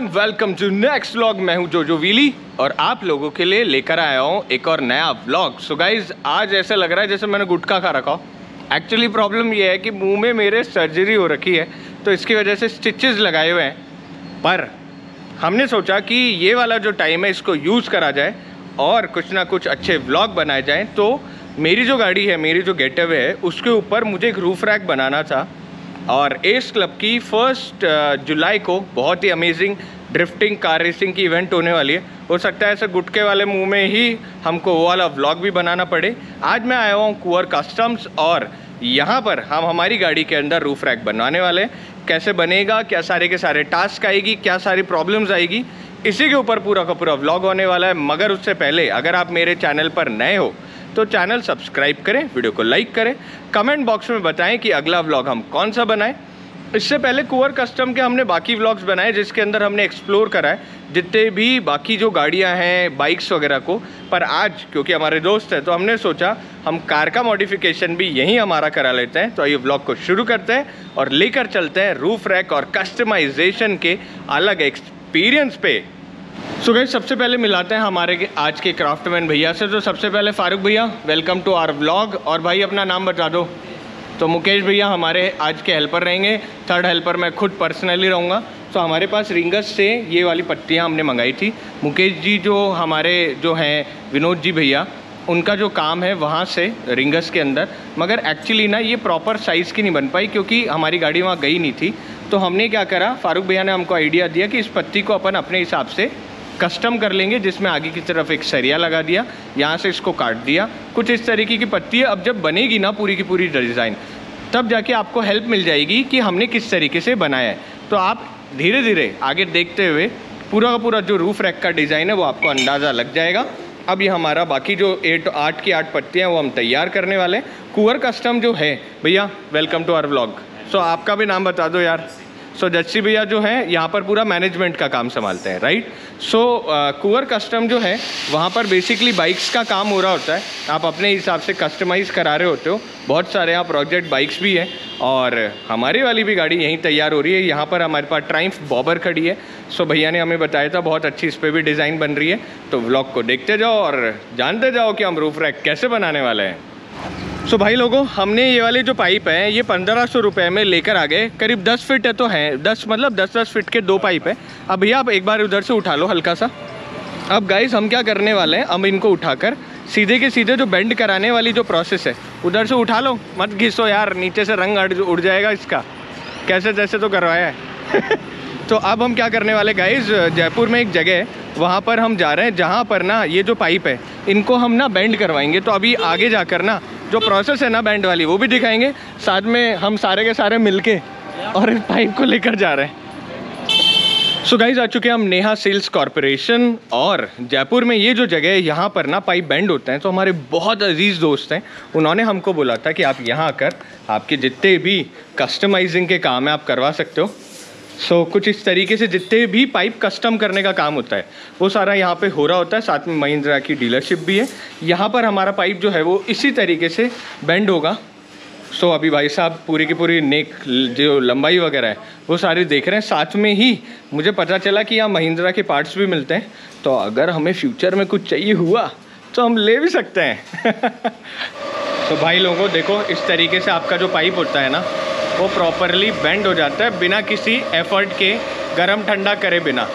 Everyone, welcome to next vlog. मैं हूं जोजो व्हीली और आप लोगों के लिए लेकर आया हूं एक और नया व्लॉग। सो गाइज, आज ऐसा लग रहा है जैसे मैंने गुटखा खा रखा हो। एक्चुअली प्रॉब्लम ये है कि मुंह में मेरे सर्जरी हो रखी है, तो इसकी वजह से स्टिचेस लगाए हुए हैं। पर हमने सोचा कि ये वाला जो टाइम है इसको यूज़ करा जाए और कुछ ना कुछ अच्छे व्लॉग बनाए जाएँ। तो मेरी जो गाड़ी है, मेरी जो गेटअवे है, उसके ऊपर मुझे एक रूफ रैक बनाना था। और एस क्लब की 1 जुलाई को बहुत ही अमेजिंग ड्रिफ्टिंग कार रेसिंग की इवेंट होने वाली है। हो सकता है ऐसे गुटके वाले मुंह में ही हमको वो वाला व्लॉग भी बनाना पड़े। आज मैं आया हूँ कुंवर कस्टम्स और यहाँ पर हम हमारी गाड़ी के अंदर रूफ रैक बनवाने वाले हैं। कैसे बनेगा, क्या सारे के सारे टास्क आएगी, क्या सारी प्रॉब्लम्स आएगी, इसी के ऊपर पूरा का पूरा व्लॉग होने वाला है। मगर उससे पहले अगर आप मेरे चैनल पर नए हो तो चैनल सब्सक्राइब करें, वीडियो को लाइक करें, कमेंट बॉक्स में बताएं कि अगला व्लॉग हम कौन सा बनाएं। इससे पहले कुंवर कस्टम के हमने बाकी व्लॉग्स बनाए जिसके अंदर हमने एक्सप्लोर करा है जितने भी बाकी जो गाड़ियां हैं, बाइक्स वगैरह को। पर आज क्योंकि हमारे दोस्त हैं तो हमने सोचा हम कार का मॉडिफिकेशन भी यहीं हमारा करा लेते हैं। तो ये व्लॉग को शुरू करते हैं और लेकर चलते हैं रूफ रैक और कस्टमाइजेशन के अलग एक्सपीरियंस पे। सो गाइस, सबसे पहले मिलाते हैं हमारे आज के क्राफ्टमैन भैया से। तो सबसे पहले फारूक भैया, वेलकम टू आवर व्लॉग। और भाई अपना नाम बता दो। तो मुकेश भैया हमारे आज के हेल्पर रहेंगे। थर्ड हेल्पर मैं खुद पर्सनली रहूँगा। तो हमारे पास रिंगस से ये वाली पट्टियाँ हमने मंगाई थी। मुकेश जी जो हमारे जो हैं विनोद जी भैया, उनका जो काम है वहाँ से रिंगस के अंदर, मगर एक्चुअली ना ये प्रॉपर साइज़ की नहीं बन पाई क्योंकि हमारी गाड़ी वहाँ गई नहीं थी। तो हमने क्या करा, फारूक भैया ने हमको आइडिया दिया कि इस पत्ती को अपन अपने हिसाब से कस्टम कर लेंगे, जिसमें आगे की तरफ एक सरिया लगा दिया, यहाँ से इसको काट दिया। कुछ इस तरीके की पत्ती है। अब जब बनेगी ना पूरी की पूरी डिज़ाइन, तब जाके आपको हेल्प मिल जाएगी कि हमने किस तरीके से बनाया है। तो आप धीरे धीरे आगे देखते हुए पूरा का पूरा जो रूफ रैक का डिज़ाइन है वो आपको अंदाज़ा लग जाएगा। अब ये हमारा बाकी जो 8 की 8 पत्तियाँ वो हम तैयार करने वाले हैं। कुंवर कस्टम जो है भैया, वेलकम टू आवर व्लॉग। सो आपका भी नाम बता दो यार। सो जस्सी भैया जो है यहाँ पर पूरा मैनेजमेंट का काम संभालते हैं, राइट। सो कुंवर कस्टम जो है वहाँ पर बेसिकली बाइक्स का काम हो रहा होता है। आप अपने हिसाब से कस्टमाइज़ करा रहे होते हो। बहुत सारे यहाँ प्रोजेक्ट बाइक्स भी हैं और हमारी वाली भी गाड़ी यहीं तैयार हो रही है। यहाँ पर हमारे पास ट्रायम्फ बॉबर खड़ी है। सो भैया ने हमें बताया था बहुत अच्छी इस पर भी डिज़ाइन बन रही है। तो व्लॉग को देखते जाओ और जानते जाओ कि हम रूफ रैक कैसे बनाने वाले हैं। सो भाई लोगों, हमने ये वाले जो पाइप हैं ये 1500 रुपये में लेकर आ गए। करीब 10 फीट है तो हैं, 10 मतलब 10 फीट के 2 पाइप है। अब भैया आप एक बार उधर से उठा लो हल्का सा। अब गाइस हम क्या करने वाले हैं, हम इनको उठाकर सीधे के सीधे जो बेंड कराने वाली जो प्रोसेस है उधर से उठा लो, मत घिसो यार, नीचे से रंग उड़ जाएगा इसका। कैसे तैसे तो करवाया है। तो अब हम क्या करने वाले गाइस, जयपुर में एक जगह है वहाँ पर हम जा रहे हैं जहाँ पर ना ये जो पाइप है इनको हम ना बेंड करवाएंगे। तो अभी आगे जाकर ना जो प्रोसेस है ना बेंड वाली वो भी दिखाएंगे, साथ में हम सारे के सारे मिलके और इस पाइप को लेकर जा रहे हैं। सो गाइस, आ चुके हैं हम नेहा सेल्स कॉर्पोरेशन और जयपुर में ये जो जगह है यहाँ पर ना पाइप बेंड होते हैं। तो हमारे बहुत अजीज़ दोस्त हैं, उन्होंने हमको बोला था कि आप यहाँ आकर आपके जितने भी कस्टमाइजिंग के काम है आप करवा सकते हो। सो कुछ इस तरीके से जितने भी पाइप कस्टम करने का काम होता है वो सारा यहाँ पे हो रहा होता है। साथ में महिंद्रा की डीलरशिप भी है। यहाँ पर हमारा पाइप जो है वो इसी तरीके से बेंड होगा। सो अभी भाई साहब पूरी की पूरी नेक जो लंबाई वगैरह है वो सारी देख रहे हैं। साथ में ही मुझे पता चला कि यहाँ महिंद्रा के पार्ट्स भी मिलते हैं। तो अगर हमें फ्यूचर में कुछ चाहिए हुआ तो हम ले भी सकते हैं। तो भाई लोगों देखो, इस तरीके से आपका जो पाइप होता है ना वो प्रॉपरली बेंड हो जाता है बिना किसी एफर्ट के, गरम ठंडा करे बिना,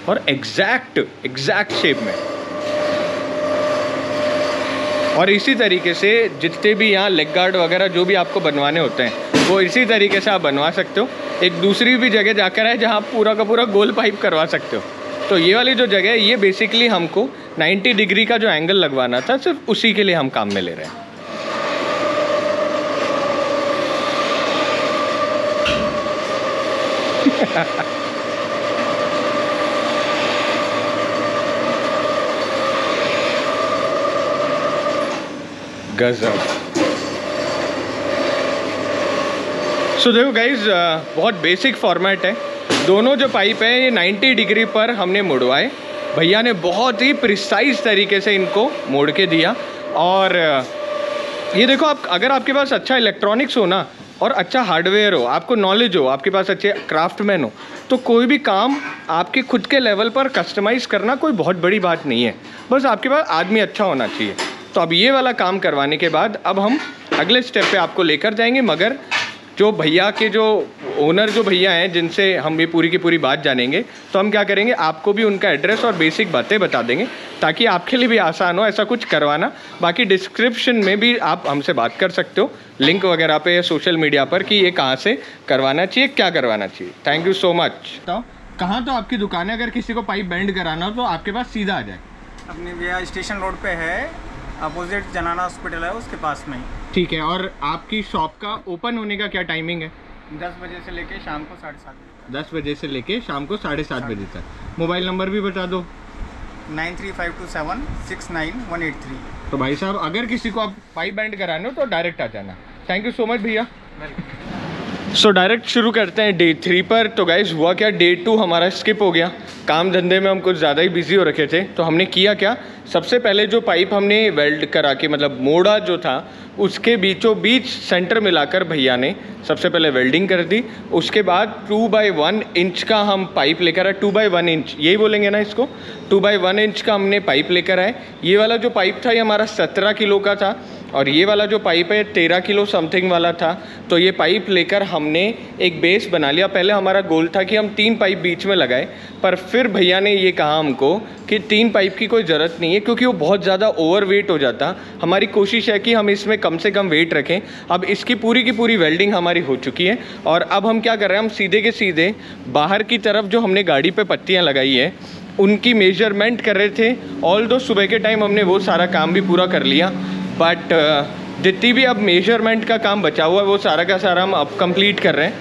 और एग्जैक्ट शेप में। और इसी तरीके से जितने भी यहाँ लेग गार्ड वगैरह जो भी आपको बनवाने होते हैं वो इसी तरीके से आप बनवा सकते हो। एक दूसरी भी जगह जाकर है जहाँ आप पूरा का पूरा गोल पाइप करवा सकते हो। तो ये वाली जो जगह है ये बेसिकली हमको 90 डिग्री का जो एंगल लगवाना था, सिर्फ उसी के लिए हम काम में ले रहे हैं। गजब। सो देखो गाइज, बहुत बेसिक फॉर्मेट है। दोनों जो पाइप है ये 90 डिग्री पर हमने मुड़वाए। भैया ने बहुत ही प्रिसाइज तरीके से इनको मोड़ के दिया। और ये देखो, आप अगर आपके पास अच्छा इलेक्ट्रॉनिक्स हो ना और अच्छा हार्डवेयर हो, आपको नॉलेज हो, आपके पास अच्छे क्राफ्टमैन हो, तो कोई भी काम आपके खुद के लेवल पर कस्टमाइज़ करना कोई बहुत बड़ी बात नहीं है, बस आपके पास आदमी अच्छा होना चाहिए। तो अब ये वाला काम करवाने के बाद अब हम अगले स्टेप पे आपको लेकर जाएंगे, मगर जो भैया के जो ओनर जो भैया हैं जिनसे हम ये पूरी की पूरी बात जानेंगे, तो हम क्या करेंगे, आपको भी उनका एड्रेस और बेसिक बातें बता देंगे ताकि आपके लिए भी आसान हो ऐसा कुछ करवाना। बाकी डिस्क्रिप्शन में भी आप हमसे बात कर सकते हो लिंक वगैरह पे या सोशल मीडिया पर कि ये कहाँ से करवाना चाहिए, क्या करवाना चाहिए। Thank you so much. तो कहाँ तो आपकी दुकान है, अगर किसी को पाइप बेंड कराना हो तो आपके पास सीधा आ जाए? अपनी भैया स्टेशन रोड पे है, अपोजिट जनाना हॉस्पिटल है उसके पास में ही। ठीक है। और आपकी शॉप का ओपन होने का क्या टाइमिंग है? 10 बजे से लेके शाम को 7:30 बजे। 10 बजे से लेके शाम को 7:30 बजे तक। मोबाइल नंबर भी बता दो। 9352769183। तो भाई साहब अगर किसी को आप पाइप बैंड कराने हो तो डायरेक्ट आ जाना। थैंक यू सो मच भैया। सो डायरेक्ट शुरू करते हैं डे 3 पर। तो गाइज हुआ क्या, डे 2 हमारा स्किप हो गया, काम धंधे में हम कुछ ज़्यादा ही बिजी हो रखे थे। तो हमने किया क्या, सबसे पहले जो पाइप हमने वेल्ड करा के मतलब मोड़ा जो था उसके बीचों बीच सेंटर मिलाकर भैया ने सबसे पहले वेल्डिंग कर दी। उसके बाद 2x1 इंच का हम पाइप लेकर आए, 2x1 इंच यही बोलेंगे ना इसको, 2x1 इंच का हमने पाइप लेकर आए। ये वाला जो पाइप था ये हमारा 17 किलो का था और ये वाला जो पाइप है 13 किलो समथिंग वाला था। तो ये पाइप लेकर हमने एक बेस बना लिया। पहले हमारा गोल था कि हम 3 पाइप बीच में लगाएं, पर फिर भैया ने ये कहा हमको कि 3 पाइप की कोई ज़रूरत नहीं है क्योंकि वो बहुत ज़्यादा ओवर वेट हो जाता। हमारी कोशिश है कि हम इसमें कम से कम वेट रखें। अब इसकी पूरी की पूरी वेल्डिंग हमारी हो चुकी है और अब हम क्या कर रहे हैं, हम सीधे के सीधे बाहर की तरफ जो हमने गाड़ी पे पत्तियाँ लगाई है उनकी मेजरमेंट कर रहे थे। ऑल दो सुबह के टाइम हमने वो सारा काम भी पूरा कर लिया, बट जितनी भी अब मेजरमेंट का काम बचा हुआ है वो सारा का सारा हम अब कंप्लीट कर रहे हैं।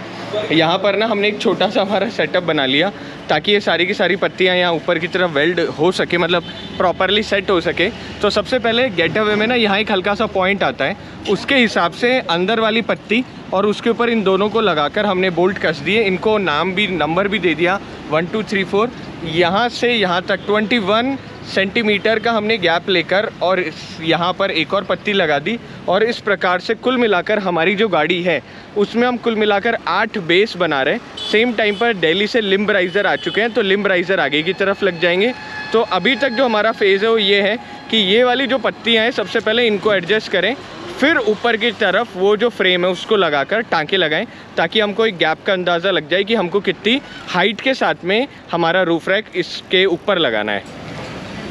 यहाँ पर ना हमने एक छोटा सा हमारा सेटअप बना लिया ताकि ये सारी की सारी पत्तियाँ यहाँ ऊपर की तरफ वेल्ड हो सके, मतलब प्रॉपरली सेट हो सके। तो सबसे पहले गेट अवे में ना यहाँ एक हल्का सा पॉइंट आता है, उसके हिसाब से अंदर वाली पत्ती और उसके ऊपर इन दोनों को लगाकर हमने बोल्ट कस दिए। इनको नाम भी नंबर भी दे दिया 1 2 3 4। यहाँ से यहाँ तक 21 सेंटीमीटर का हमने गैप लेकर और यहाँ पर एक और पत्ती लगा दी। और इस प्रकार से कुल मिलाकर हमारी जो गाड़ी है उसमें हम कुल मिलाकर 8 बेस बना रहे हैं। सेम टाइम पर दिल्ली से लिम्ब राइज़र आ चुके हैं, तो लिम्ब राइज़र आगे की तरफ लग जाएंगे। तो अभी तक जो हमारा फेज़ है वो ये है कि ये वाली जो पत्तियाँ हैं सबसे पहले इनको एडजस्ट करें, फिर ऊपर की तरफ वो जो फ्रेम है उसको लगाकर टाँके लगाएं ताकि हमको एक गैप का अंदाज़ा लग जाए कि हमको कितनी हाइट के साथ में हमारा रूफ रैक इसके ऊपर लगाना है।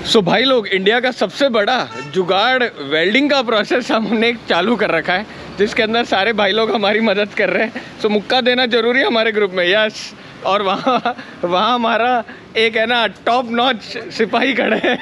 सो भाई लोग, इंडिया का सबसे बड़ा जुगाड़ वेल्डिंग का प्रोसेस हमने चालू कर रखा है जिसके अंदर सारे भाई लोग हमारी मदद कर रहे हैं। सो मुक्का देना ज़रूरी है हमारे ग्रुप में, यस। और वहाँ हमारा एक है ना टॉप नॉच सिपाही खड़े हैं।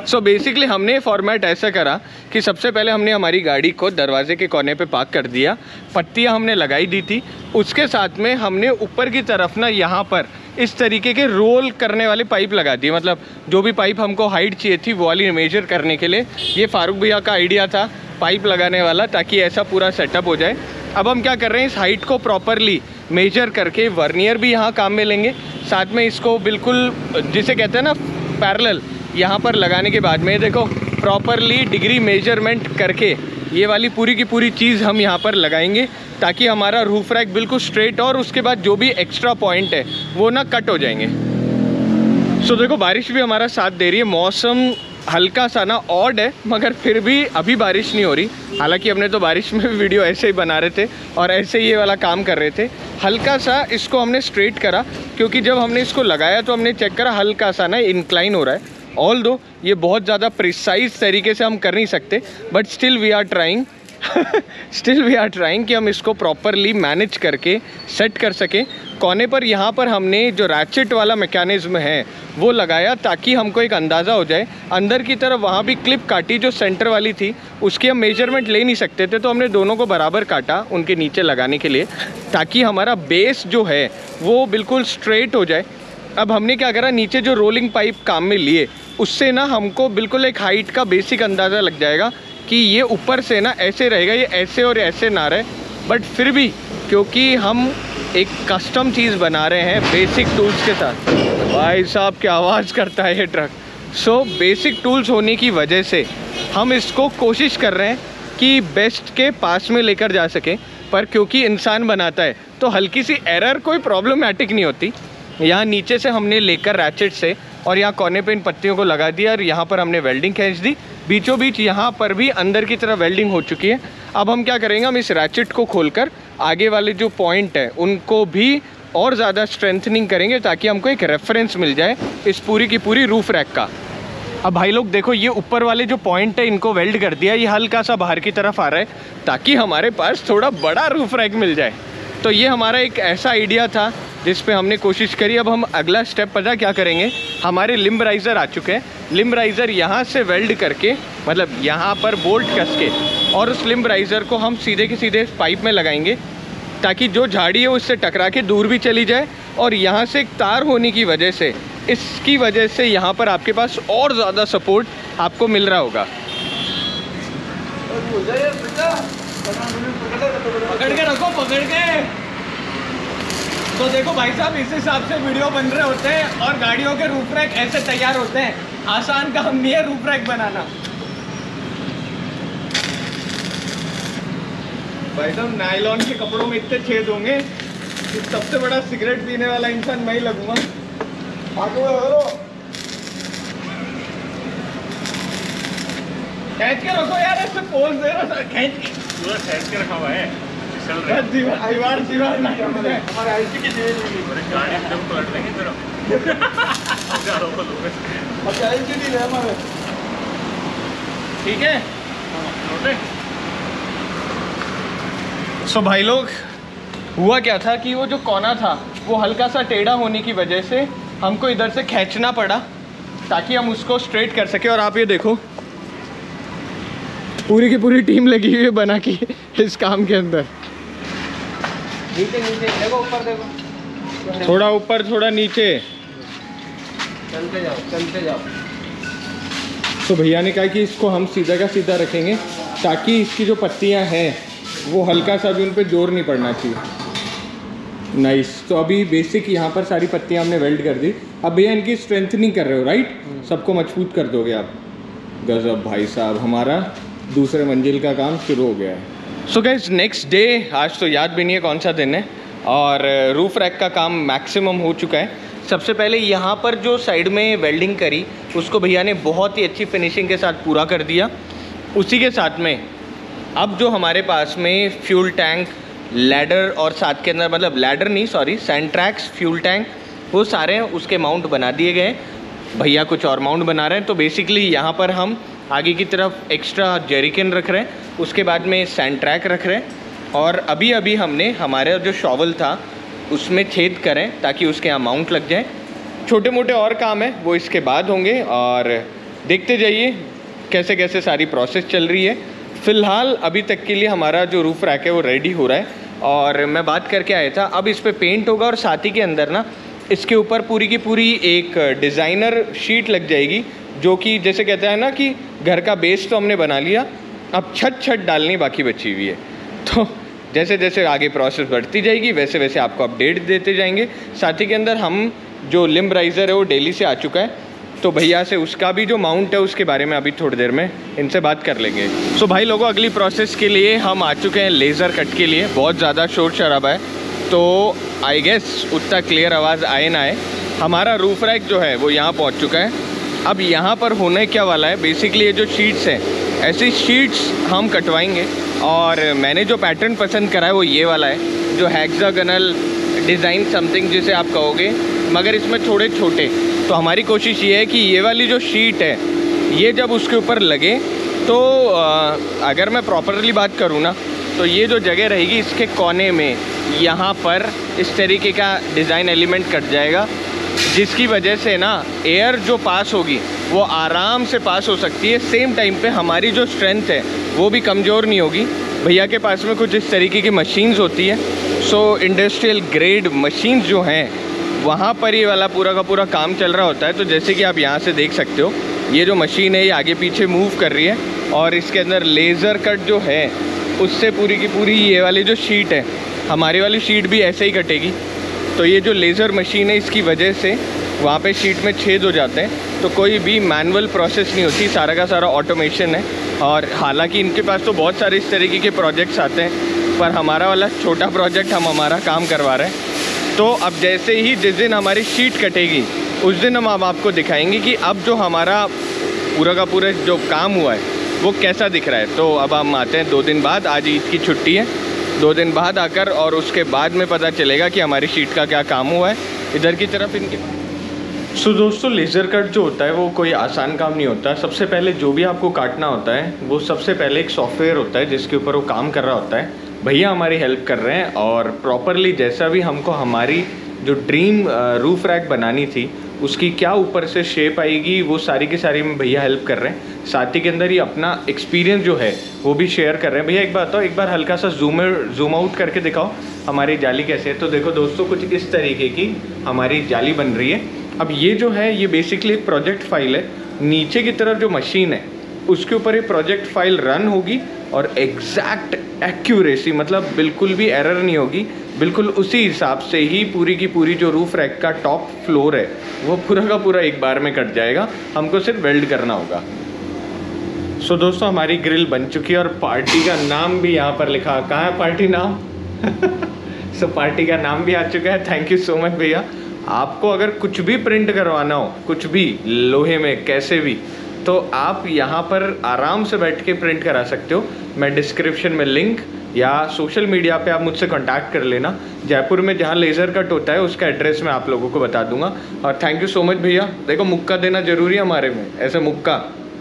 सो बेसिकली हमने फॉर्मेट ऐसा करा कि सबसे पहले हमने हमारी गाड़ी को दरवाजे के कोने पे पार्क कर दिया, पत्तियाँ हमने लगाई दी थी, उसके साथ में हमने ऊपर की तरफ ना यहाँ पर इस तरीके के रोल करने वाले पाइप लगा दिए। मतलब जो भी पाइप हमको हाइट चाहिए थी वो वाली मेजर करने के लिए ये फारूक भैया का आइडिया था पाइप लगाने वाला, ताकि ऐसा पूरा सेटअप हो जाए। अब हम क्या कर रहे हैं, इस हाइट को प्रॉपरली मेजर करके वर्नियर भी यहाँ काम में लेंगे, साथ में इसको बिल्कुल जिसे कहते हैं ना पैरेलल यहाँ पर लगाने के बाद में देखो प्रॉपरली डिग्री मेजरमेंट करके ये वाली पूरी की पूरी चीज़ हम यहाँ पर लगाएंगे ताकि हमारा रूफ रैक बिल्कुल स्ट्रेट और उसके बाद जो भी एक्स्ट्रा पॉइंट है वो ना कट हो जाएंगे। सो देखो बारिश भी हमारा साथ दे रही है, मौसम हल्का सा ना ऑड है मगर फिर भी अभी बारिश नहीं हो रही। हालांकि हमने तो बारिश में भी वीडियो ऐसे ही बना रहे थे और ऐसे ही ये वाला काम कर रहे थे। हल्का सा इसको हमने स्ट्रेट करा क्योंकि जब हमने इसको लगाया तो हमने चेक करा हल्का सा ना इंक्लाइन हो रहा है। ऑल दो ये बहुत ज़्यादा प्रिसाइज तरीके से हम कर नहीं सकते, but still we are trying कि हम इसको प्रॉपरली मैनेज करके सेट कर सकें। कोने पर यहाँ पर हमने जो रैचेट वाला मैकेनिज्म है वो लगाया ताकि हमको एक अंदाज़ा हो जाए। अंदर की तरफ वहाँ भी क्लिप काटी जो सेंटर वाली थी, उसकी हम मेजरमेंट ले नहीं सकते थे तो हमने दोनों को बराबर काटा उनके नीचे लगाने के लिए ताकि हमारा बेस जो है वो बिल्कुल स्ट्रेट हो जाए। अब हमने क्या करा, नीचे जो रोलिंग पाइप काम में लिए उससे ना हमको बिल्कुल एक हाइट का बेसिक अंदाज़ा लग जाएगा कि ये ऊपर से ना ऐसे रहेगा, ये ऐसे और ऐसे ना रहे। बट फिर भी क्योंकि हम एक कस्टम चीज़ बना रहे हैं बेसिक टूल्स के साथ, भाई साहब क्या आवाज़ करता है ये ट्रक। सो बेसिक टूल्स होने की वजह से हम इसको कोशिश कर रहे हैं कि बेस्ट के पास में लेकर जा सकें। ऊपर, क्योंकि इंसान बनाता है तो हल्की सी एरर कोई प्रॉब्लमेटिक नहीं होती। यहाँ नीचे से हमने लेकर रैचेट से और यहाँ कोने पे इन पत्तियों को लगा दिया और यहाँ पर हमने वेल्डिंग खींच दी। बीचों बीच यहाँ पर भी अंदर की तरफ वेल्डिंग हो चुकी है। अब हम क्या करेंगे, हम इस रैचेट को खोलकर आगे वाले जो पॉइंट है उनको भी और ज़्यादा स्ट्रेंथनिंग करेंगे ताकि हमको एक रेफरेंस मिल जाए इस पूरी की पूरी रूफ रैक का। अब भाई लोग देखो, ये ऊपर वाले जो पॉइंट है इनको वेल्ड कर दिया, ये हल्का सा बाहर की तरफ आ रहा है ताकि हमारे पास थोड़ा बड़ा रूफ रैक मिल जाए। तो ये हमारा एक ऐसा आइडिया था जिस पे हमने कोशिश करी। अब हम अगला स्टेप पता क्या करेंगे, हमारे लिम्ब राइज़र आ चुके हैं। लिम्ब राइज़र यहाँ से वेल्ड करके, मतलब यहाँ पर बोल्ट कस के, और उस लिम्ब राइज़र को हम सीधे के सीधे पाइप में लगाएंगे ताकि जो झाड़ी है उससे टकरा के दूर भी चली जाए। और यहाँ से एक तार होने की वजह से, इसकी वजह से यहाँ पर आपके पास और ज़्यादा सपोर्ट आपको मिल रहा होगा। पकड़ के रखो, पकड़ के। तो देखो भाई साहब, इस हिसाब से वीडियो बन रहे होते हैं और गाड़ियों के रूफ रैक ऐसे तैयार होते हैं। आसान काम नहीं है रूफ रैक बनाना। भाई साहब, नायलॉन के कपड़ों में इतने छेद होंगे कि सबसे बड़ा सिगरेट पीने वाला इंसान मैं ही लगूंगा। खींच के रखो यार, ऐसे पोज दे रहा, खींच के पूरा खींच के रखा हुआ है। दीवार हमारे आईसी की गाड़ी एकदम पलट देंगे फिर हमारे। ठीक है। सो भाई लोग, हुआ क्या था कि वो जो कोना था वो हल्का सा टेढ़ा होने की वजह से हमको इधर से खींचना पड़ा ताकि हम उसको स्ट्रेट कर सके। और आप ये देखो, पूरी की पूरी टीम लगी हुई है बना के इस काम के अंदर। नीचे नीचे देखो, ऊपर देखो, थोड़ा ऊपर थोड़ा नीचे, चलते जाओ चलते जाओ। तो भैया ने कहा कि इसको हम सीधा का सीधा रखेंगे ताकि इसकी जो पत्तियां हैं वो हल्का सा भी उन पर जोर नहीं पड़ना चाहिए। नाइस। तो अभी बेसिक यहाँ पर सारी पत्तियां हमने वेल्ड कर दी। अब भैया इनकी स्ट्रेंथनिंग कर रहे हो, राइट? सबको मजबूत कर दोगे आप। गजब भाई साहब, हमारा दूसरे मंजिल का काम शुरू हो गया है। सो गाइस, नेक्स्ट डे, आज तो याद भी नहीं है कौन सा दिन है, और रूफ रैक का काम मैक्सिमम हो चुका है। सबसे पहले यहाँ पर जो साइड में वेल्डिंग करी उसको भैया ने बहुत ही अच्छी फिनिशिंग के साथ पूरा कर दिया। उसी के साथ में अब जो हमारे पास में फ्यूल टैंक, लैडर और साथ के अंदर, मतलब लैडर नहीं सॉरी, सैंट्रैक्स, फ्यूल टैंक, वो सारे उसके माउंट बना दिए गए। भैया कुछ और माउंट बना रहे हैं। तो बेसिकली यहाँ पर हम आगे की तरफ एक्स्ट्रा जेरिकन रख रहे हैं, उसके बाद में सैंट्रैक रख रहे हैं, और अभी अभी हमने हमारे जो शॉवल था उसमें छेद करें ताकि उसके यहाँ माउंट लग जाए। छोटे मोटे और काम है वो इसके बाद होंगे, और देखते जाइए कैसे कैसे सारी प्रोसेस चल रही है। फ़िलहाल अभी तक के लिए हमारा जो रूफ रैक है वो रेडी हो रहा है, और मैं बात करके आया था, अब इस पर पेंट होगा और साथ ही के अंदर ना इसके ऊपर पूरी की पूरी एक डिज़ाइनर शीट लग जाएगी, जो कि जैसे कहते हैं ना कि घर का बेस तो हमने बना लिया, अब छत डालनी बाकी बची हुई है। तो जैसे जैसे आगे प्रोसेस बढ़ती जाएगी वैसे वैसे आपको अपडेट देते जाएंगे। साथ ही के अंदर हम जो लिम्ब राइज़र है वो डेली से आ चुका है, तो भैया से उसका भी जो माउंट है उसके बारे में अभी थोड़ी देर में इनसे बात कर लेंगे। सो भाई लोगों, अगली प्रोसेस के लिए हम आ चुके हैं लेज़र कट के लिए। बहुत ज़्यादा शोर शराबा है, तो आई गेस उतना क्लियर आवाज़ आए ना आए। हमारा रूफ रैक जो है वो यहाँ पहुँच चुका है। अब यहाँ पर होने क्या वाला है, बेसिकली ये जो शीट्स हैं, ऐसी शीट्स हम कटवाएंगे, और मैंने जो पैटर्न पसंद करा है वो ये वाला है, जो हेक्सागोनल डिज़ाइन समथिंग जिसे आप कहोगे, मगर इसमें थोड़े छोटे। तो हमारी कोशिश ये है कि ये वाली जो शीट है ये जब उसके ऊपर लगे तो अगर मैं प्रॉपरली बात करूँ ना, तो ये जो जगह रहेगी इसके कोने में यहाँ पर इस तरीके का डिज़ाइन एलिमेंट कट जाएगा, जिसकी वजह से ना एयर जो पास होगी वो आराम से पास हो सकती है। सेम टाइम पे हमारी जो स्ट्रेंथ है वो भी कमज़ोर नहीं होगी। भैया के पास में कुछ इस तरीके की मशीन्स होती है, सो इंडस्ट्रियल ग्रेड मशीन्स जो हैं वहाँ पर ये वाला पूरा का पूरा काम चल रहा होता है। तो जैसे कि आप यहाँ से देख सकते हो, ये जो मशीन है ये आगे पीछे मूव कर रही है, और इसके अंदर लेज़र कट जो है उससे पूरी की पूरी ये वाली जो शीट है, हमारी वाली शीट भी ऐसे ही कटेगी। तो ये जो लेज़र मशीन है इसकी वजह से वहाँ पे शीट में छेद हो जाते हैं, तो कोई भी मैनुअल प्रोसेस नहीं होती, सारा का सारा ऑटोमेशन है। और हालांकि इनके पास तो बहुत सारे इस तरीके के प्रोजेक्ट्स आते हैं, पर हमारा वाला छोटा प्रोजेक्ट हम हमारा काम करवा रहे हैं। तो अब जैसे ही जिस दिन हमारी शीट कटेगी उस दिन हम आपको दिखाएंगे कि अब जो हमारा पूरा का पूरा जो काम हुआ है वो कैसा दिख रहा है। तो अब हम आते हैं 2 दिन बाद, आज ईद की छुट्टी है, 2 दिन बाद आकर और उसके बाद में पता चलेगा कि हमारी शीट का क्या काम हुआ है। इधर की तरफ इनके सो दोस्तों, लेज़र कट जो होता है वो कोई आसान काम नहीं होता। सबसे पहले जो भी आपको काटना होता है वो सबसे पहले एक सॉफ्टवेयर होता है जिसके ऊपर वो काम कर रहा होता है। भैया हमारी हेल्प कर रहे हैं और प्रॉपरली जैसा भी हमको हमारी जो ड्रीम रूफ रैक बनानी थी उसकी क्या ऊपर से शेप आएगी वो सारी की सारी में भैया हेल्प कर रहे हैं। साथ ही के अंदर ही अपना एक्सपीरियंस जो है वो भी शेयर कर रहे हैं। भैया एक बात बताओ, एक बार हल्का सा जूम आउट करके दिखाओ हमारी जाली कैसे है। तो देखो दोस्तों, कुछ इस तरीके की हमारी जाली बन रही है। अब ये जो है ये बेसिकली एक प्रोजेक्ट फाइल है। नीचे की तरफ जो मशीन है उसके ऊपर ये प्रोजेक्ट फाइल रन होगी और एग्जैक्ट एक्यूरेसी, मतलब बिल्कुल भी एरर नहीं होगी, बिल्कुल उसी हिसाब से ही पूरी की पूरी जो रूफ रैक का टॉप फ्लोर है वो पूरा का पूरा एक बार में कट जाएगा। हमको सिर्फ वेल्ड करना होगा। सो दोस्तों, हमारी ग्रिल बन चुकी है और पार्टी का नाम भी यहाँ पर लिखा। कहाँ है पार्टी नाम? सो पार्टी का नाम भी आ चुका है। थैंक यू सो मच भैया। आपको अगर कुछ भी प्रिंट करवाना हो, कुछ भी लोहे में कैसे भी, तो आप यहाँ पर आराम से बैठ के प्रिंट करा सकते हो। मैं डिस्क्रिप्शन में लिंक या सोशल मीडिया पे आप मुझसे कांटेक्ट कर लेना। जयपुर में जहाँ लेज़र कट होता है उसका एड्रेस मैं आप लोगों को बता दूंगा। और थैंक यू सो मच भैया। देखो, मुक्का देना ज़रूरी है हमारे में। ऐसे मुक्का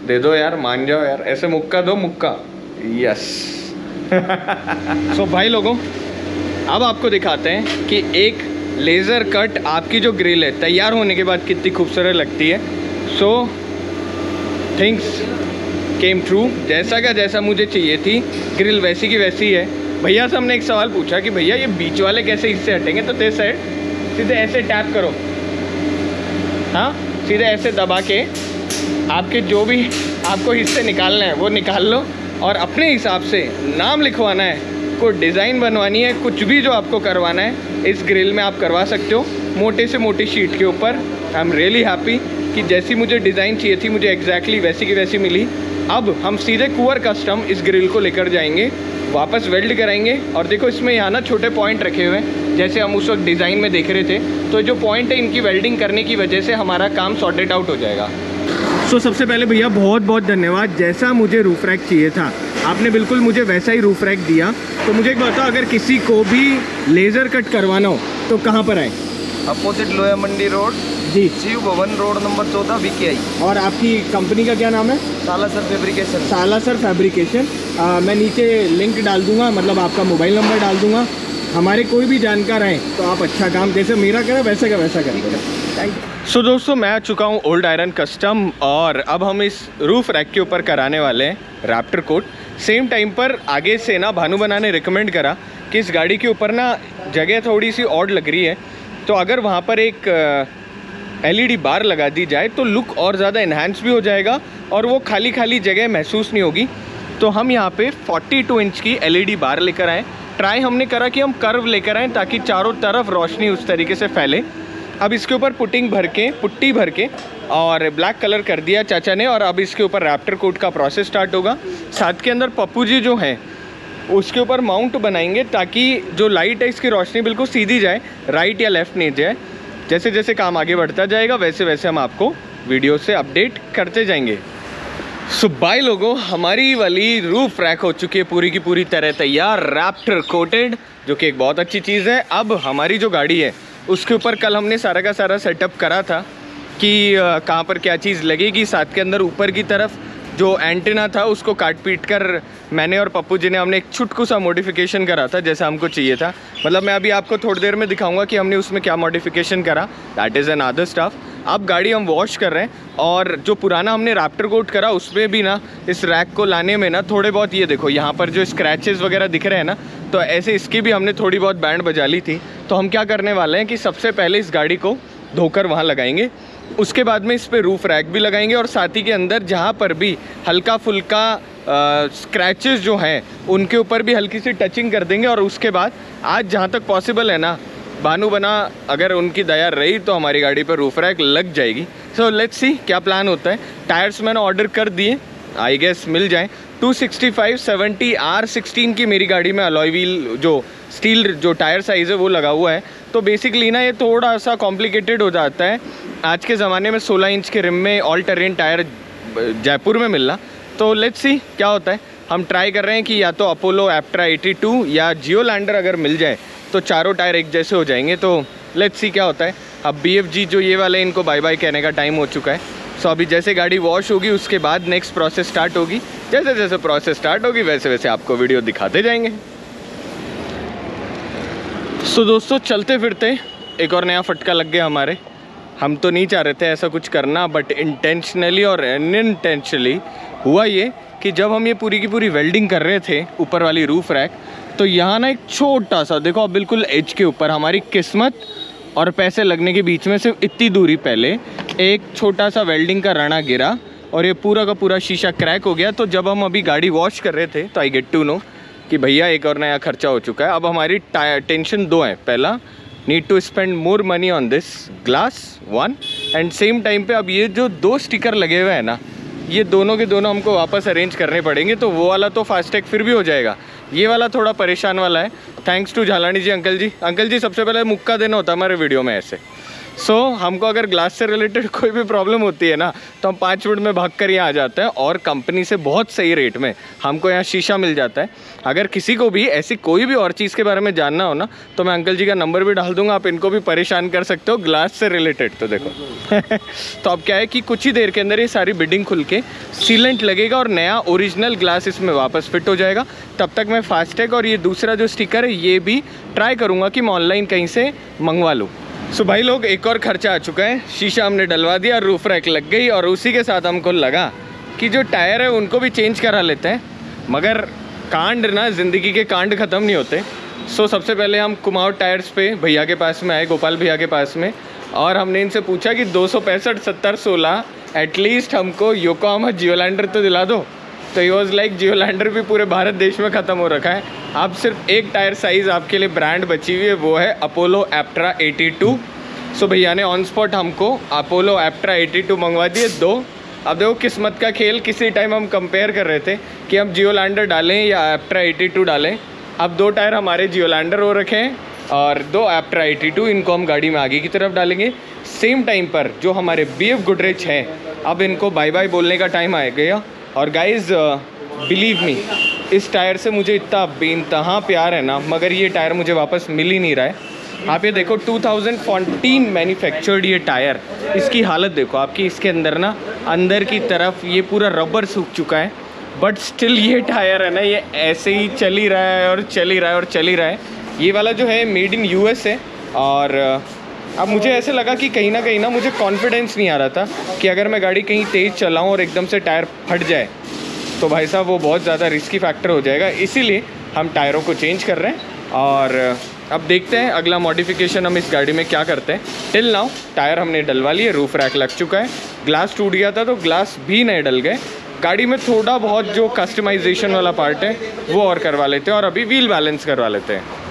दे दो यार, मान जाओ यार, ऐसे मुक्का दो, मुक्का। यस। सो भाई लोगों, अब आपको दिखाते हैं कि एक लेज़र कट आपकी जो ग्रिल है तैयार होने के बाद कितनी खूबसूरत लगती है। सो थिंग्स केम ट्रू, जैसा का जैसा मुझे चाहिए थी ग्रिल वैसी की वैसी है। भैया से हमने एक सवाल पूछा कि भैया ये बीच वाले कैसे इससे हटेंगे, तो ते साइड सीधे ऐसे टैप करो, हाँ सीधे ऐसे दबा के आपके जो भी आपको हिस्से निकालना है वो निकाल लो और अपने हिसाब से नाम लिखवाना है, कोई डिज़ाइन बनवानी है, कुछ भी जो आपको करवाना है इस ग्रिल में आप करवा सकते हो, मोटे से मोटी शीट के ऊपर। आई एम रियली हैप्पी कि जैसी मुझे डिज़ाइन चाहिए थी मुझे एग्जैक्टली वैसी की वैसी मिली। अब हम सीधे कुंवर कस्टम इस ग्रिल को लेकर जाएंगे, वापस वेल्ड कराएंगे। और देखो इसमें यहाँ ना छोटे पॉइंट रखे हुए हैं, जैसे हम उस वक्त डिज़ाइन में देख रहे थे। तो जो पॉइंट है इनकी वेल्डिंग करने की वजह से हमारा काम सॉर्टेड आउट हो जाएगा। सो सबसे पहले भैया बहुत बहुत धन्यवाद। जैसा मुझे रूफ रैक चाहिए था आपने बिल्कुल मुझे वैसा ही रूफ रैक दिया। तो मुझे एक बताओ, अगर किसी को भी लेज़र कट करवाना हो तो कहाँ पर आए? अपोजिट लोया मंडी रोड जी, शिव भवन रोड नंबर 14 VKI। और आपकी कंपनी का क्या नाम है? सालासर फैब्रिकेशन। सालासर फैब्रिकेशन। मैं नीचे लिंक डाल दूंगा, मतलब आपका मोबाइल नंबर डाल दूंगा। हमारे कोई भी जानकार आए तो आप अच्छा काम जैसे मेरा करें वैसे का वैसा करें। Thank you. सो दोस्तों, मैं आ चुका हूँ ओल्ड आयरन कस्टम और अब हम इस रूफ रैक के ऊपर कराने वाले हैं रैप्टर कोट। सेम टाइम पर आगे से ना भानु बना ने रिकमेंड करा कि इस गाड़ी के ऊपर ना जगह थोड़ी सी ऑड लग रही है, तो अगर वहाँ पर एक LED बार लगा दी जाए तो लुक और ज़्यादा इन्हांस भी हो जाएगा और वो खाली खाली जगह महसूस नहीं होगी। तो हम यहाँ पे 42 इंच की LED बार लेकर आए। ट्राई हमने करा कि हम कर्व लेकर आएँ ताकि चारों तरफ रोशनी उस तरीके से फैले। अब इसके ऊपर पुट्टी भर के और ब्लैक कलर कर दिया चाचा ने, और अब इसके ऊपर रैप्टर कोट का प्रोसेस स्टार्ट होगा। साथ के अंदर पप्पू जी जो हैं उसके ऊपर माउंट बनाएंगे ताकि जो लाइट है इसकी रोशनी बिल्कुल सीधी जाए, राइट या लेफ़्ट नहीं जाए। जैसे जैसे काम आगे बढ़ता जाएगा वैसे वैसे हम आपको वीडियो से अपडेट करते जाएंगे। सो बाय लोगों, हमारी वाली रूफ रैक हो चुकी है पूरी की पूरी तरह तैयार, रैप्टर कोटेड, जो कि एक बहुत अच्छी चीज़ है। अब हमारी जो गाड़ी है उसके ऊपर कल हमने सारा का सारा सेटअप करा था कि कहाँ पर क्या चीज़ लगेगी। साथ के अंदर ऊपर की तरफ जो एंटीना था उसको काट पीट कर मैंने और पप्पू जी ने हमने एक छुटकू सा मॉडिफिकेशन करा था जैसा हमको चाहिए था। मतलब मैं अभी आपको थोड़ी देर में दिखाऊंगा कि हमने उसमें क्या मॉडिफिकेशन करा, that is an other stuff. अब गाड़ी हम वॉश कर रहे हैं और जो पुराना हमने रैप्टर कोट करा उसमें भी ना इस रैक को लाने में ना थोड़े बहुत, ये देखो यहाँ पर जो स्क्रैचेस वगैरह दिख रहे हैं ना, तो ऐसे इसकी भी हमने थोड़ी बहुत बैंड बजा ली थी। तो हम क्या करने वाले हैं कि सबसे पहले इस गाड़ी को धोकर वहाँ लगाएंगे, उसके बाद में इस पर रूफ रैक भी लगाएंगे और साथ ही के अंदर जहाँ पर भी हल्का फुल्का स्क्रैचेस जो हैं उनके ऊपर भी हल्की सी टचिंग कर देंगे। और उसके बाद आज जहाँ तक पॉसिबल है ना, भानु बना अगर उनकी दया रही तो हमारी गाड़ी पर रूफ रैक लग जाएगी। सो लेट्स सी क्या प्लान होता है। टायर्स मैंने ऑर्डर कर दिए आई गेस मिल जाएँ। 265/70 R16 की मेरी गाड़ी में अलॉय व्हील जो स्टील जो टायर साइज़ है वो लगा हुआ है। तो बेसिकली ना ये थोड़ा सा कॉम्प्लिकेटेड हो जाता है आज के ज़माने में 16 इंच के रिम में ऑल टेरेन टायर जयपुर में मिलना। तो लेट्स सी क्या होता है। हम ट्राई कर रहे हैं कि या तो अपोलो एप्ट्रा 82 या जियोलैंडर अगर मिल जाए तो चारों टायर एक जैसे हो जाएंगे। तो लेट्स सी क्या होता है। अब BFG जो ये वाले इनको बाय बाय कहने का टाइम हो चुका है। सो अभी जैसे गाड़ी वॉश होगी उसके बाद नेक्स्ट प्रोसेस स्टार्ट होगी। जैसे जैसे प्रोसेस स्टार्ट होगी वैसे वैसे आपको वीडियो दिखाते जाएंगे। सो दोस्तों चलते फिरते एक और नया फटका लग गया हमारे। हम तो नहीं चाह रहे थे ऐसा कुछ करना, बट इंटेंशनली और अनइंटेंशनली हुआ ये कि जब हम ये पूरी की पूरी वेल्डिंग कर रहे थे ऊपर वाली रूफ रैक, तो यहाँ ना एक छोटा सा देखो आप बिल्कुल एज के ऊपर हमारी किस्मत और पैसे लगने के बीच में सिर्फ इतनी दूरी पहले एक छोटा सा वेल्डिंग का रना गिरा और ये पूरा का पूरा शीशा क्रैक हो गया। तो जब हम अभी गाड़ी वॉश कर रहे थे तो आई गेट टू नो कि भैया एक और नया खर्चा हो चुका है। अब हमारी टेंशन दो है। पहला, need to spend more money on this glass 1, and same time पे अब ये जो 2 स्टिकर लगे हुए हैं ना, ये दोनों के दोनों हमको वापस अरेंज करने पड़ेंगे। तो वो वाला तो फास्टैग फिर भी हो जाएगा, ये वाला थोड़ा परेशान वाला है। Thanks to Jhalani ji uncle ji. Uncle ji सबसे पहले मुक्का देना होता है हमारे वीडियो में ऐसे। सो हमको अगर ग्लास से रिलेटेड कोई भी प्रॉब्लम होती है ना तो हम 5 मिनट में भाग कर यहाँ आ जाते हैं और कंपनी से बहुत सही रेट में हमको यहाँ शीशा मिल जाता है। अगर किसी को भी ऐसी कोई भी और चीज़ के बारे में जानना हो ना तो मैं अंकल जी का नंबर भी डाल दूंगा, आप इनको भी परेशान कर सकते हो ग्लास से रिलेटेड। तो देखो तो अब क्या है कि कुछ ही देर के अंदर ये सारी बिडिंग खुल के सीलेंट लगेगा और नया ओरिजिनल ग्लास इसमें वापस फिट हो जाएगा। तब तक मैं फास्टैग और ये दूसरा जो स्टिकर है ये भी ट्राई करूँगा कि मैं ऑनलाइन कहीं से मंगवा लूँ। सो भाई लोग एक और खर्चा आ चुका है। शीशा हमने डलवा दिया, रूफ रैक लग गई और उसी के साथ हमको लगा कि जो टायर है उनको भी चेंज करा लेते हैं। मगर कांड ना, ज़िंदगी के कांड ख़त्म नहीं होते। सो सबसे पहले हम कुमाऊं टायर्स पे भैया के पास में आए, गोपाल भैया के पास में, और हमने इनसे पूछा कि 265 70 16 एटलीस्ट हमको योकोहामा जियोलैंडर तो दिला दो। तो ही वॉज लाइक जियोलैंडर भी पूरे भारत देश में ख़त्म हो रखा है। अब सिर्फ एक टायर साइज़ आपके लिए ब्रांड बची हुई है, वो है अपोलो एप्ट्रा 82। सो भैया ने ऑन स्पॉट हमको अपोलो एप्ट्रा 82 मंगवा दिए 2। अब देखो किस्मत का खेल, किसी टाइम हम कंपेयर कर रहे थे कि हम जियोलैंडर डालें या एप्ट्रा 82 डालें। अब 2 टायर हमारे जियोलैंडर हो रखे हैं और 2 एप्ट्रा 82, इनको हम गाड़ी में आगे की तरफ डालेंगे। सेम टाइम पर जो हमारे BF गोदरेज है, अब इनको बाय बाय बोलने का टाइम आ गया। और गाइज़ बिलीव मी, इस टायर से मुझे इतना बेइंतहा प्यार है ना, मगर ये टायर मुझे वापस मिल ही नहीं रहा है। आप ये देखो 2014 मैन्युफैक्चर्ड ये टायर, इसकी हालत देखो आपकी। इसके अंदर ना अंदर की तरफ ये पूरा रबर सूख चुका है, बट स्टिल ये टायर है ना, ये ऐसे ही चल ही रहा है और चल ही रहा है और चल ही रहा है। ये वाला जो है मेड इन US है। और अब मुझे ऐसे लगा कि कहीं ना मुझे कॉन्फिडेंस नहीं आ रहा था कि अगर मैं गाड़ी कहीं तेज़ चलाऊँ और एकदम से टायर फट जाए तो भाई साहब वो बहुत ज़्यादा रिस्की फैक्टर हो जाएगा। इसीलिए हम टायरों को चेंज कर रहे हैं और अब देखते हैं अगला मॉडिफिकेशन हम इस गाड़ी में क्या करते हैं। टिल नाउ टायर हमने डलवा लिए, रूफ रैक लग चुका है, ग्लास टूट गया था तो ग्लास भी नए डल गए। गाड़ी में थोड़ा बहुत जो कस्टमाइजेशन वाला पार्ट है वो और करवा लेते हैं और अभी व्हील बैलेंस करवा लेते हैं।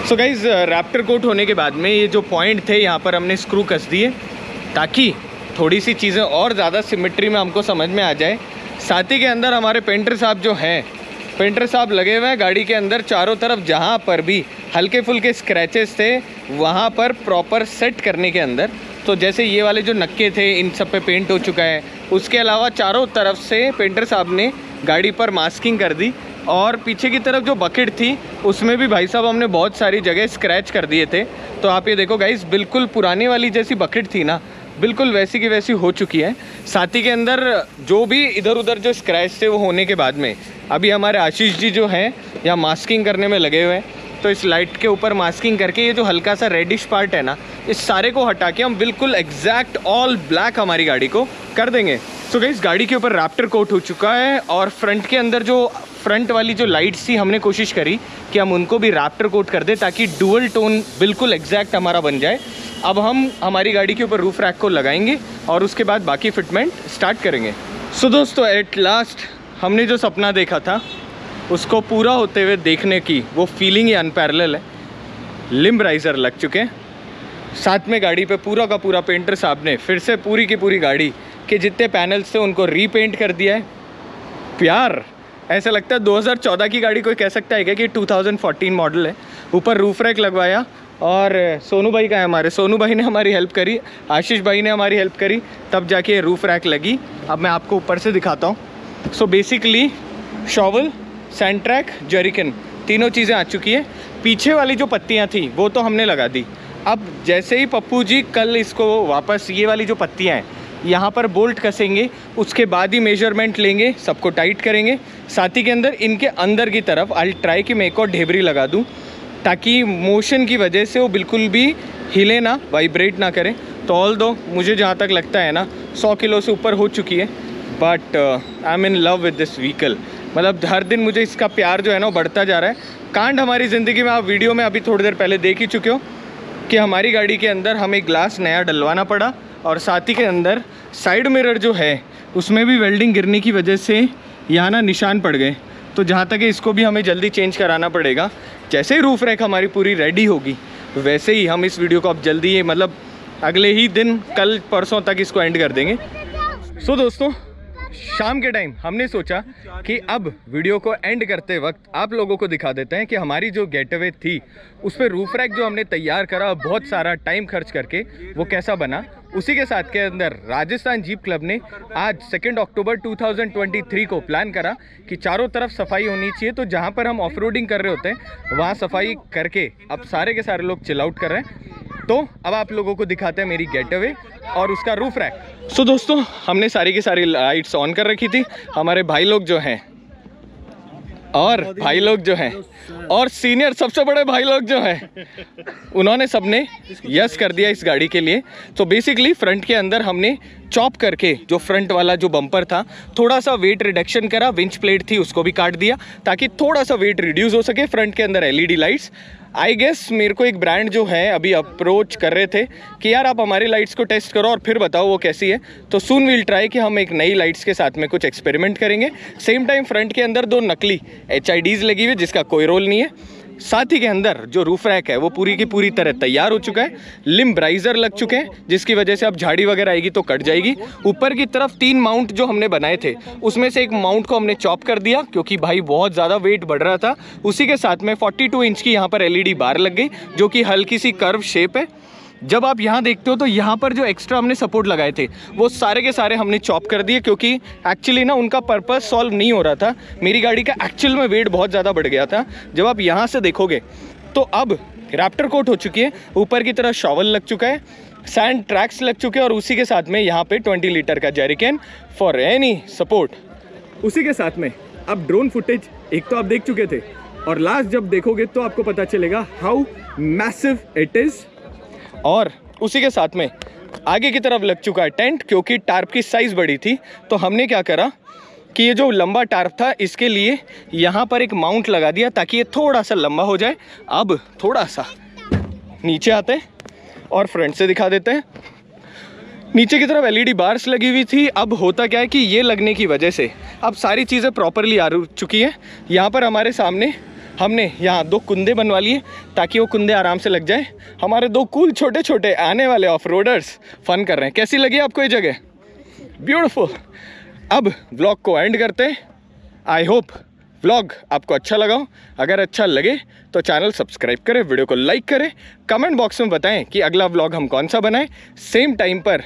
सो गाइज़ रैप्टर कोट होने के बाद में ये जो पॉइंट थे यहाँ पर हमने स्क्रू कस दिए ताकि थोड़ी सी चीज़ें और ज़्यादा सिमेट्री में हमको समझ में आ जाए। साथ ही के अंदर हमारे पेंटर साहब जो हैं, पेंटर साहब लगे हुए हैं गाड़ी के अंदर चारों तरफ, जहाँ पर भी हल्के फुल्के स्क्रैचेस थे वहाँ पर प्रॉपर सेट करने के अंदर। तो जैसे ये वाले जो नक्के थे इन सब पे पेंट हो चुका है। उसके अलावा चारों तरफ से पेंटर साहब ने गाड़ी पर मास्किंग कर दी और पीछे की तरफ जो बकेट थी उसमें भी भाई साहब हमने बहुत सारी जगह स्क्रैच कर दिए थे। तो आप ये देखो गाइस, बिल्कुल पुरानी वाली जैसी बकेट थी ना, बिल्कुल वैसी की वैसी हो चुकी है। साथ ही के अंदर जो भी इधर उधर जो स्क्रैच थे वो होने के बाद में अभी हमारे आशीष जी जो हैं यहाँ मास्किंग करने में लगे हुए हैं। तो इस लाइट के ऊपर मास्किंग करके ये जो हल्का सा रेडिश पार्ट है ना, इस सारे को हटा के हम बिल्कुल एग्जैक्ट ऑल ब्लैक हमारी गाड़ी को कर देंगे। सो गाइस गाड़ी के ऊपर रैप्टर कोट हो चुका है और फ्रंट के अंदर जो फ्रंट वाली जो लाइट्स थी हमने कोशिश करी कि हम उनको भी रैप्टर कोट कर दें ताकि डुअल टोन बिल्कुल एग्जैक्ट हमारा बन जाए। अब हम हमारी गाड़ी के ऊपर रूफ रैक को लगाएंगे और उसके बाद बाकी फिटमेंट स्टार्ट करेंगे। सो दोस्तों एट लास्ट हमने जो सपना देखा था उसको पूरा होते हुए देखने की वो फीलिंग ही अनपैरेलल है। लिम्ब राइज़र लग चुके हैं, साथ में गाड़ी पे पूरा का पूरा पेंटर साहब ने फिर से पूरी की पूरी गाड़ी कि जितने पैनल्स थे उनको रीपेंट कर दिया है। प्यार ऐसा लगता है 2014 की गाड़ी कोई कह सकता है क्या कि 2014 मॉडल है। ऊपर रूफ रैक लगवाया और सोनू भाई का है, हमारे सोनू भाई ने हमारी हेल्प करी, आशीष भाई ने हमारी हेल्प करी, तब जाके रूफ रैक लगी। अब मैं आपको ऊपर से दिखाता हूँ। So basically shovel, sand track, jerkin तीनों चीज़ें आ चुकी है। पीछे वाली जो पत्तियाँ थी वो तो हमने लगा दी। अब जैसे ही पप्पू जी कल इसको वापस ये वाली जो पत्तियाँ हैं यहाँ पर बोल्ट कसेंगे, उसके बाद ही मेजरमेंट लेंगे, सबको टाइट करेंगे। साथ ही के अंदर इनके अंदर की तरफ आई ट्राई कि मैं एक और ढेबरी लगा दूँ ताकि मोशन की वजह से वो बिल्कुल भी हिले ना, वाइब्रेट ना करें। तो ऑल दो मुझे जहाँ तक लगता है ना 100 किलो से ऊपर हो चुकी है, but I am in love with this vehicle. मतलब हर दिन मुझे इसका प्यार जो है ना वो बढ़ता जा रहा है। कांड हमारी ज़िंदगी में आप वीडियो में अभी थोड़ी देर पहले देख ही चुके हो कि हमारी गाड़ी के अंदर हमें ग्लास नया डलवाना पड़ा और साथ ही के अंदर साइड मिरर जो है उसमें भी वेल्डिंग गिरने की वजह से यहाँ ना निशान पड़ गए। तो जहाँ तक है इसको भी हमें जल्दी चेंज कराना पड़ेगा। जैसे ही रूफ रैक हमारी पूरी रेडी होगी वैसे ही हम इस वीडियो को अब जल्दी मतलब अगले ही दिन कल परसों तक इसको एंड कर देंगे। सो दोस्तों शाम के टाइम हमने सोचा कि अब वीडियो को एंड करते वक्त आप लोगों को दिखा देते हैं कि हमारी जो गेटअवे थी उस पर रूफ रैक जो हमने तैयार करा बहुत सारा टाइम खर्च करके वो कैसा बना। उसी के साथ के अंदर राजस्थान जीप क्लब ने आज 2 अक्टूबर 2023 को प्लान करा कि चारों तरफ सफाई होनी चाहिए। तो जहां पर हम ऑफ रोडिंग कर रहे होते हैं वहां सफाई करके अब सारे के सारे लोग चिल आउट कर रहे हैं। तो अब आप लोगों को दिखाते हैं मेरी गेटअवे और उसका रूफ रैक। सो दोस्तों हमने सारी की सारी लाइट्स ऑन कर रखी थी। हमारे भाई लोग जो हैं और सीनियर सबसे बड़े भाई लोग जो हैं उन्होंने सबने यस कर दिया इस गाड़ी के लिए। तो बेसिकली फ्रंट के अंदर हमने चॉप करके जो फ्रंट वाला जो बम्पर था थोड़ा सा वेट रिडक्शन करा, विंच प्लेट थी उसको भी काट दिया ताकि थोड़ा सा वेट रिड्यूस हो सके। फ्रंट के अंदर एलईडी लाइट्स, आई गेस मेरे को एक ब्रांड जो है अभी अप्रोच कर रहे थे कि यार आप हमारी लाइट्स को टेस्ट करो और फिर बताओ वो कैसी है। तो सून विल ट्राई कि हम एक नई लाइट्स के साथ में कुछ एक्सपेरिमेंट करेंगे। सेम टाइम फ्रंट के अंदर 2 नकली HIDs लगी हुई जिसका कोई रोल नहीं है। साथ ही के अंदर जो रूफ रैक है वो पूरी की पूरी तरह तैयार हो चुका है। लिम्ब राइजर लग चुके हैं जिसकी वजह से अब झाड़ी वगैरह आएगी तो कट जाएगी। ऊपर की तरफ 3 माउंट जो हमने बनाए थे उसमें से एक माउंट को हमने चॉप कर दिया क्योंकि भाई बहुत ज़्यादा वेट बढ़ रहा था। उसी के साथ में 42 इंच की यहाँ पर LED बार लग गई जो कि हल्की सी कर्व शेप है। जब आप यहाँ देखते हो तो यहाँ पर जो एक्स्ट्रा हमने सपोर्ट लगाए थे वो सारे के सारे हमने चॉप कर दिए क्योंकि एक्चुअली ना उनका पर्पस सॉल्व नहीं हो रहा था। मेरी गाड़ी का एक्चुअल में वेट बहुत ज़्यादा बढ़ गया था। जब आप यहाँ से देखोगे तो अब रैप्टर कोट हो चुकी है, ऊपर की तरह शॉवल लग चुका है, सैंड ट्रैक्स लग चुके हैं और उसी के साथ में यहाँ पे 20 लीटर का जर्किन फॉर एनी सपोर्ट। उसी के साथ में अब ड्रोन फुटेज एक तो आप देख चुके थे और लास्ट जब देखोगे तो आपको पता चलेगा हाउ मैसिव इट इज़। और उसी के साथ में आगे की तरफ लग चुका है टेंट क्योंकि टार्प की साइज़ बड़ी थी। तो हमने क्या करा कि ये जो लंबा टार्प था इसके लिए यहाँ पर एक माउंट लगा दिया ताकि ये थोड़ा सा लंबा हो जाए। अब थोड़ा सा नीचे आते हैं और फ्रंट से दिखा देते हैं। नीचे की तरफ LED बार्स लगी हुई थी। अब होता क्या है कि ये लगने की वजह से अब सारी चीज़ें प्रॉपरली आ चुकी हैं। यहाँ पर हमारे सामने हमने यहाँ 2 कुंदे बनवा लिए ताकि वो कुंदे आराम से लग जाए। हमारे 2 कूल छोटे छोटे आने वाले ऑफ रोडर्स फन कर रहे हैं। कैसी लगी आपको ये जगह? ब्यूटीफुल। अब व्लॉग को एंड करते हैं। आई होप व्लॉग आपको अच्छा लगा हो। अगर अच्छा लगे तो चैनल सब्सक्राइब करें, वीडियो को लाइक करें, कमेंट बॉक्स में बताएं कि अगला व्लॉग हम कौन सा बनाएं। सेम टाइम पर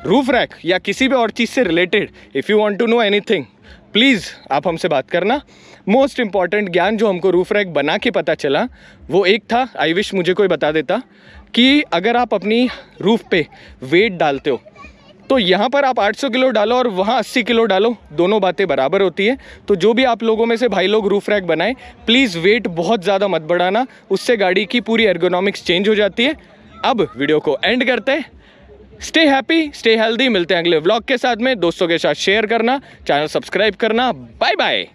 रूफ रैक या किसी भी और चीज़ से related if you want to know anything please आप हमसे बात करना। मोस्ट इम्पॉर्टेंट ज्ञान जो हमको रूफ रैक बना के पता चला वो एक था, आई विश मुझे कोई बता देता कि अगर आप अपनी रूफ पे वेट डालते हो तो यहाँ पर आप 800 किलो डालो और वहाँ 80 किलो डालो, दोनों बातें बराबर होती है। तो जो भी आप लोगों में से भाई लोग रूफ रैक बनाएं प्लीज़ वेट बहुत ज़्यादा मत बढ़ाना, उससे गाड़ी की पूरी एर्गोनॉमिक्स चेंज हो जाती है। अब वीडियो को एंड करते हैं। Stay happy, stay healthy. मिलते हैं अगले व्लॉग के साथ में। दोस्तों के साथ शेयर करना, चैनल सब्सक्राइब करना। Bye bye.